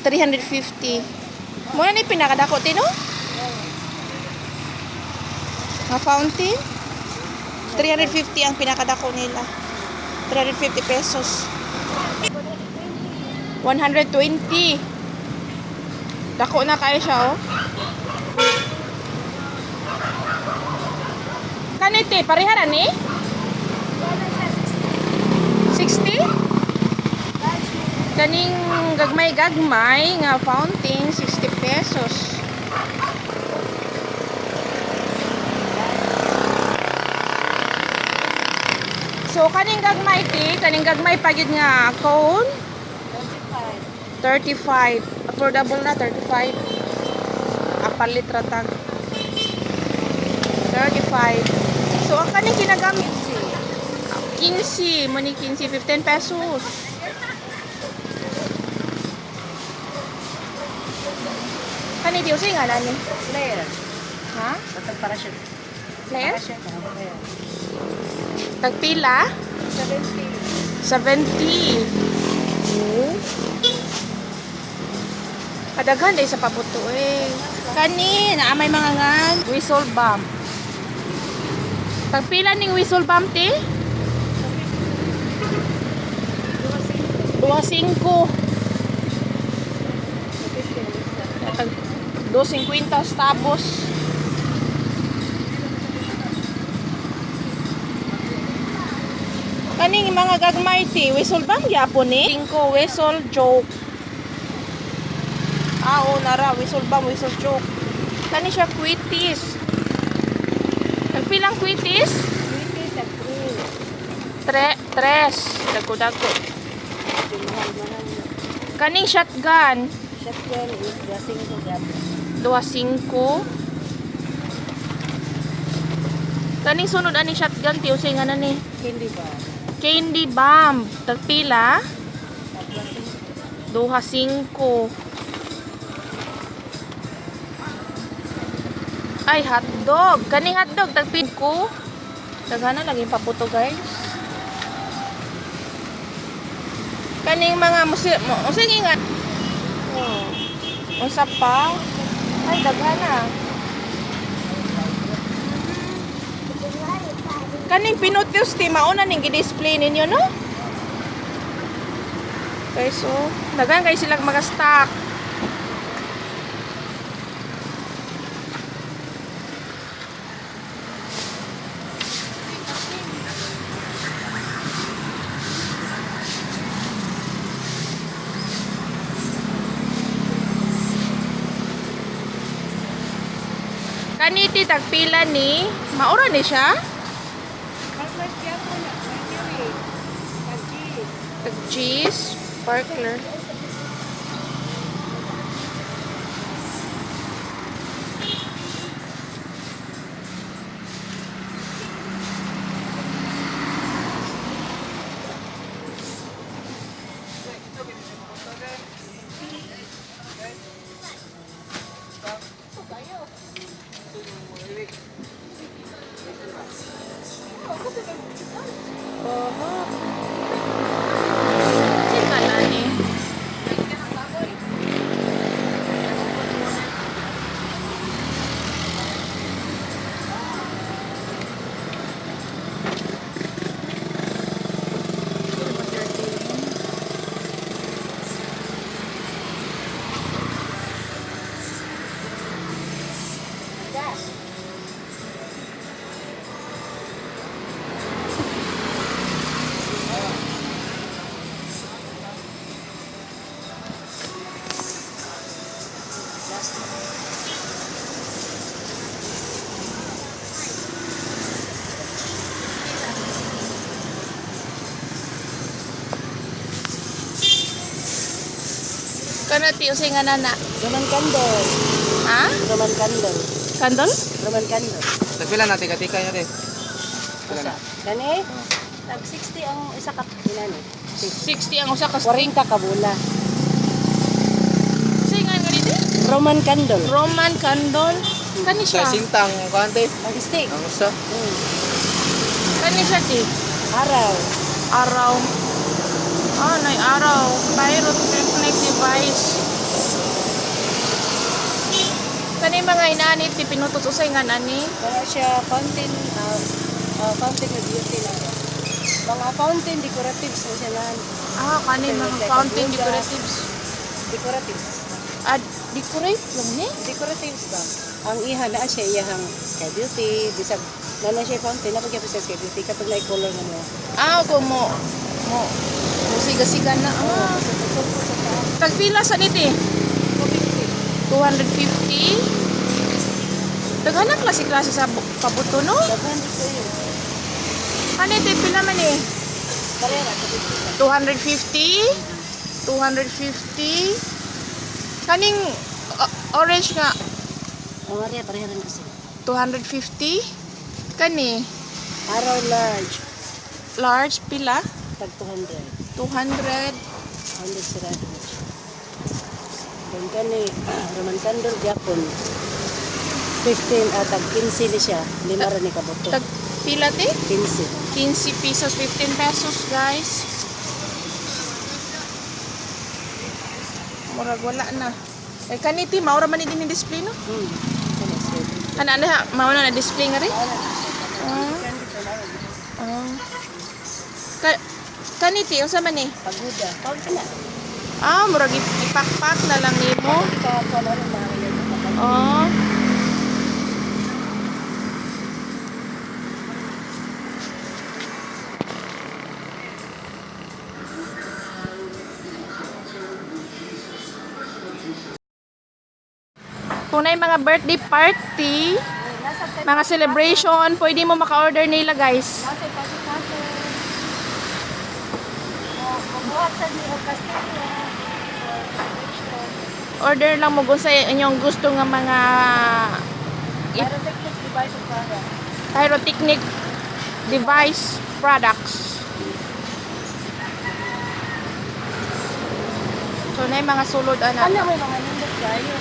350. Muna ni pinakadako tino? Nga fountain? 350 ang pinakadako nila. 350 pesos. 120. Dako na kayo siya, oh. Kanite, pareharan ni? 60? Kaning gagmay-gagmay nga fountain, 60 pesos. So, kaning gagmay pagid nga cone? 35. Affordable na, 35. Apalit ratag. 35. So, ang kaning ginagamit 15. Muni 15, 15 pesos. Kani di usay nga nani? Flare. Ha? Tatag para siya. Flare? Para siya. Tagpila? 70. 70. Oh. Kadaghan day sa pabuto eh. Kani, na may mga ngan. Whistle bomb. Tagpila ning whistle bomb ti? 2.5. Tag 2.50 tapos. Kaning mga gagmay ti, whistle bomb gyapon ni. 5 whistle joke. Oo, nara, whistle bomb, whistle joke. Kani siya quitis. Nagpilang quitis? 3. Dagko-dagko. Kaning shotgun. Shotgun is 2.5 gram. 2.5. Kaning sunod ani shotgun ti usay nga na ni. Hindi ba? Candy bomb. Tagpila? 2.5. Ay, hotdog. Kaning hotdog, tagpid ko. Daghana lagi paputo, guys. Kaning mga sige nga. Oh. Usa pa. Ay, daghana. Kaning pinutos ti mauna ning gi-display ninyo, no? Okay, so daghan kay silang mag-stock. Kaniti tagpila ni, maura ni siya? Tag-cheese, sparkler. Kana ti usay nga nana. Roman candle. Ha? Roman candle. Candle? Roman candle. Tagpila na tika-tika niya din. Pila na. Gani? Tag 60 ang isa ka pinani. 60 ang usa ka 40 ka kabula. Usay nga ganito? Roman candle. Roman candle. Kani Sa siya. sintang kante. Tag stick. Ang usa. Kani siya ti. Araw. Araw. Ah, nay araw. Pyrotechnic device. Kani mga inanit, ti pinutot usay nga nani. Wala siya fountain, fountain na beauty na siya. Mga fountain decoratives na siya nan. Kani mga fountain decoratives. Decoratives. Decorate lang ni? Decoratives ba? Ang iha na siya iyahang kay beauty, bisag na siya fountain na pagkapasas kay beauty kapag na-color na mo. Kung mo siga-siga na. Tagpila sa niti? 250. Daghanang klase-klase sa pabuto, no? Daghan dito yun. Kaniti, pila man eh? Barera, 250. 250. Kaning orange nga, Ang area, barera kasi. 250. Kani, Araw large, large, pila? tag 200. 200. 100 sirado. Then kani, Roman candle Japon. 15 tag 15 ni siya. Lima ra ni kabuto. Tag pila ti? 15. 15 pesos, 15 pesos, guys. Murag wala na. Kaniti, maura man din ni display, no? Kani sir. Ana mauna na display nga rin? Kaniti, unsa man eh? Pagoda. Pagoda na. Murag ipakpak na lang nimo. Ika na rin mga yan. Oh. Kung na yung mga birthday party, mga celebration, pwede mo maka-order nila, guys. Order lang mo kung sa inyong gusto nga mga Pyrotechnic device of product. pyrotechnic device products. So, na yung mga sulod, Ano ana. may mga nindot kayo?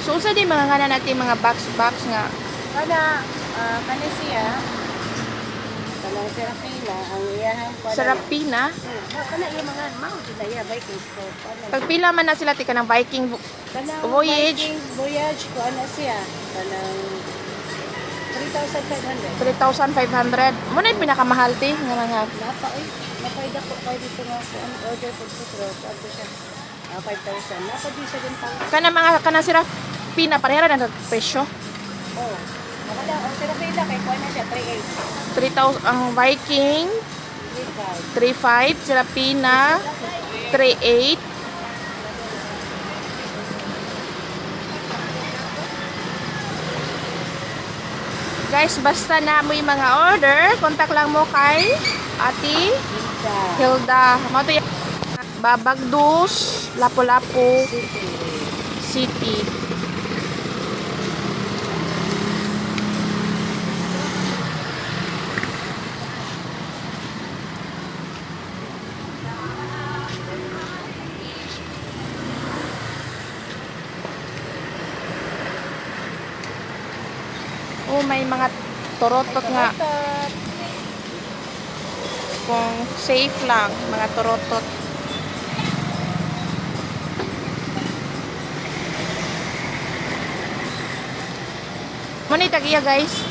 So, usa din mga ngana natin mga box nga. Kana siya, kanang Serafina, ang iyahang Serapina. Kana yung mga mount na iya, Viking store. Pagpila man na sila tika ng Viking Kanang Voyage. Viking Voyage, ko ano siya, kanang 3,500. 3,500. Muna yung pinakamahal ti nga mga Napaida ko kayo dito nga ko ang order po dito. Ano siya? 5,000. Napadi siya din pang. kana sila pina parehara na presyo. Oh. Nakada ang Serafina kay kuha na siya 3,800. 3,000 ang Viking 3,500. 3,500, sila pina 3,800. Guys, basta na mo yung mga order, contact lang mo kay Ate Hilda. Mo to yung Babagdos, Lapu-Lapu City. Oh, may mga torotot nga. Kung safe lang, mga torotot. Muna tagiya, guys.